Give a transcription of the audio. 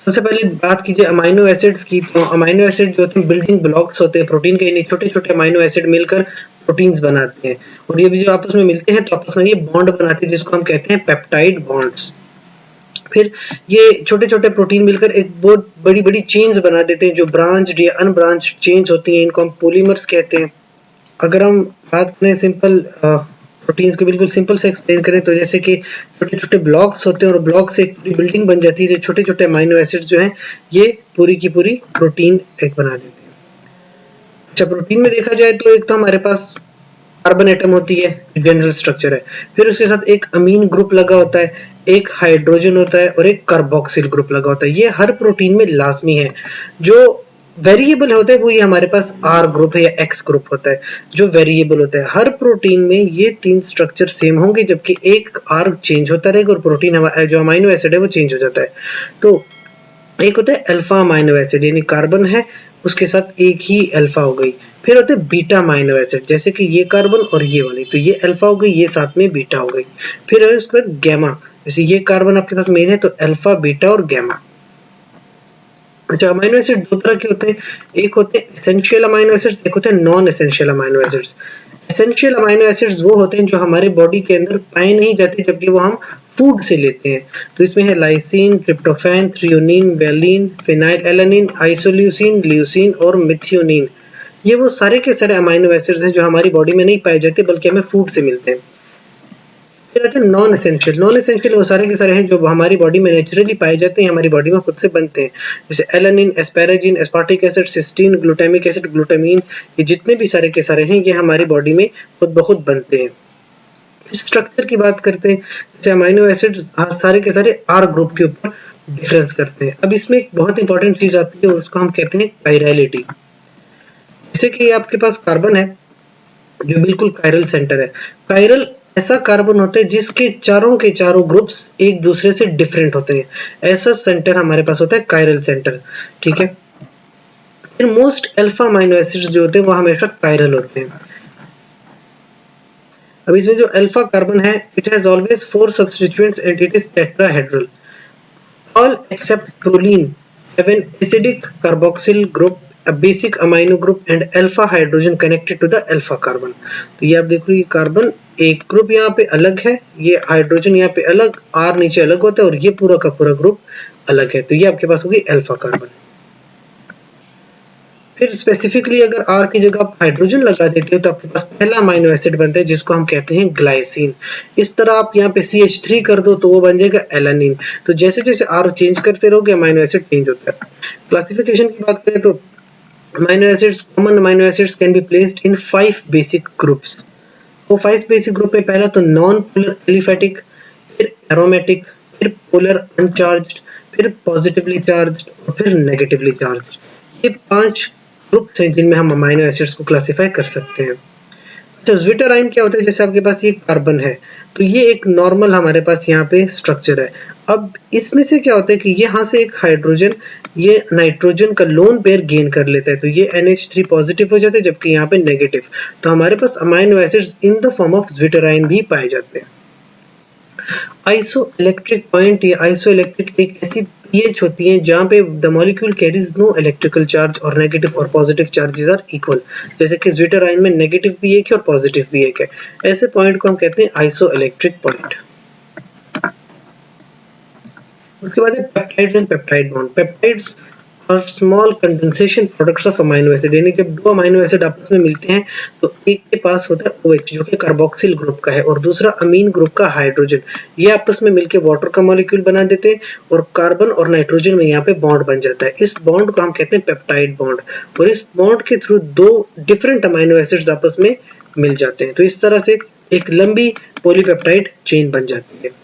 सबसे पहले बात कीजिए अमाइनो एसिड्स की, तो अमाइनो एसिड जो होते हैं बिल्डिंग ब्लॉक्स होते हैं प्रोटीन के, इन्हें छोटे-छोटे अमाइनो एसिड मिलकर प्रोटीन्स बनाते हैं और ये भी जो आपस में मिलते हैं तो आपस में ये बॉन्ड बनाते हैं जिसको हम कहते हैं पेप्टाइड बॉन्ड्स। फिर ये छोटे-छोटे प्रोटीन मिलकर एक बहुत बड़ी-बड़ी चेन्स बना देते हैं जो ब्रांच्ड या अनब्रांच्ड चेन्स होती हैं, इनको हम पॉलीमर्स कहते हैं। अगर हम बात करें सिंपल प्रोटीन्स को बिल्कुल सिंपल से एक्सप्लेन करें तो जैसे कि छोटे-छोटे ब्लॉक्स होते हैं और ब्लॉक से एक पूरी बिल्डिंग बन जाती है, छोटे-छोटे अमाइनो एसिड्स जो हैं ये पूरी की पूरी प्रोटीन एक बना देते हैं। अच्छा, प्रोटीन में देखा जाए तो एक तो हमारे पास कार्बन एटम होती है, जनरल स्ट्रक्चर है, फिर उसके साथ एक अमीन ग्रुप लगा होता है, एक हाइड्रोजन होता है और एक कार्बोक्सिल ग्रुप लगा होता है। ये हर प्रोटीन में लाजमी है। जो वेरिएबल होता है वो ये हमारे पास आर ग्रुप है या एक्स ग्रुप होता है जो वेरिएबल होता है। हर प्रोटीन में ये तीन स्ट्रक्चर सेम होंगे जबकि एक आर चेंज होता रहेगा और प्रोटीन जो अमाइनो एसिड है वो चेंज हो जाता है। तो एक होता है अल्फा अमाइनो एसिड, यानी कार्बन है उसके साथ एक ही अल्फा हो गई। फिर होते हैं बीटा अमाइनो एसिड, जैसे कि ये कार्बन और ये वाली, तो ये अल्फा हो गई, ये साथ में बीटा हो गई। फिर है उसके बाद गैमा, जैसे ये कार्बन आपके पास मेन है तो अल्फा बीटा और गैमा। अच्छा, अमाइनो एसिड दो तरह के होते हैं, एक होते हैं एसेंशियल अमाइनो एसिड्स, एक होते हैं non essential amino acids. Essential amino acids वो होते हैं जो हमारे बॉडी के अंदर पाए नहीं जाते जबकि वो हम फूड से लेते हैं। तो इसमें है lysine, tryptophan, threonine, valine, phenyl alanine, isoleucine, leucine और मिथियोनिन। ये वो सारे के सारे अमाइनो एसिड्स हैं जो हमारी बॉडी में नहीं पाए जाते बल्कि हमें फूड से मिलते हैं। फिर आते हैं नॉन एसेंशियल। नॉन एसेंशियल वो सारे के सारे हैं जो हमारी बॉडी में नेचुरली पाए जाते हैं, हमारी बॉडी में खुद से बनते हैं, जैसे alanine, asparagine, aspartic acid, cysteine, glutamic acid, glutamine. ये जितने भी सारे के सारे हैं ये हमारी बॉडी में खुद ब खुद बनते हैं। फिर स्ट्रक्चर की बात करते हैं, जैसे अमाइनो एसिड सारे के सारे आर ग्रुप के ऊपर डिफरेंस करते हैं। अब इसमें एक बहुत इंपॉर्टेंट चीज आती है उसको हम कहते हैं कायरलिटी। जैसे कि आपके पास कार्बन है जो बिल्कुल कायरल सेंटर है। कायरल ऐसा कार्बन होता है जिसके चारों के चारों ग्रुप्स एक दूसरे से डिफरेंट होते हैं, ऐसा सेंटर हमारे पास होता है कायरल सेंटर, ठीक है। फिर मोस्ट अल्फा अमाइनो एसिड्स जो होते हैं वो हमेशा कायरल होते हैं। अब इसमें जो अल्फा कार्बन है it has always 4 substituents and it is tetrahedral. All except proline have an acidic carboxyl group, a basic amino group and alpha hydrogen connected to the alpha carbon। तो ये आप देखो ये कार्बन एक group यहाँ पे अलग है, ये हाइड्रोजन यहाँ पे अलग, आर नीचे अलग होता है और ये पूरा का पूरा ग्रुप अलग है, तो ये आपके पास होगी अल्फा कार्बन। फिर स्पेसिफिकली अगर आर की जगह आप हाइड्रोजन लगा देते हो तो आपके पास पहला अमाइनो एसिड बनता है जिसको हम कहते हैं ग्लाइसिन। इस तरह आप यहाँ पे CH3 कर दो तो वो बन जाएगा एलानिन। तो जैसे जैसे आर चेंज करते रहोगे अमाइनो एसिड चेंज होता है। क्लासिफिकेशन की बात करें तो amino acids, common amino acids can be placed in 5 basic groups। वो 5 basic group है, पहला तो non polar aliphatic, फिर aromatic, फिर polar uncharged, फिर positively charged और फिर negatively charged। ये 5 ग्रुप्स हैं जिनमें हम अमाइनो एसिड्स को क्लासिफाई कर सकते हैं। अच्छा, ज्विटराइन क्या होता है, जैसे आपके पास ये कार्बन है तो ये एक नॉर्मल हमारे पास यहाँ पे स्ट्रक्चर है। अब इसमें से क्या होता है कि यहाँ से एक हाइड्रोजन ये नाइट्रोजन का लोन पेयर गेन कर लेता है तो ये NH3 पॉजिटिव हो जाता है जबकि यहाँ पे नेगेटिव। तो हमारे पास amino acids in the form of zwitterion भी पाए जाते हैं। आइसोइलेक्ट्रिक पॉइंट या आइसोइलेक्ट्रिक एक ऐसी pH होती है जहाँ पे the molecule carries no electrical charge और नेगेटिव और पॉजिटिव चार्जेस आर इक्वल। जैसे कि ज्विटराइन में नेगेटिव भी एक है और पॉजिटिव भी एक है, ऐसे पॉइंट को हम कहते हैं आइसोइलेक्ट्रिक पॉइंट। उसके बाद है peptides and peptide bond. Peptides are small condensation products of amino acid, यानी जब दो अमाइनो एसिड आपस में मिलते हैं तो एक के पास होता है OH जो कि कार्बोक्सिल ग्रुप का है और दूसरा अमीन ग्रुप का हाइड्रोजन। ये आपस में मिलकर वाटर का मॉलिक्यूल बना देते हैं और कार्बन और नाइट्रोजन में यहाँ पे बॉन्ड बन जाता है। इस बॉन्ड को हम कहते हैं पेप्टाइड बॉन्ड और इस बॉन्ड के थ्रू दो डिफरेंट अमाइनो एसिड्स आपस में मिल जाते हैं। तो इस तरह से एक लंबी पॉलीपेप्टाइड चेन बन जाती है।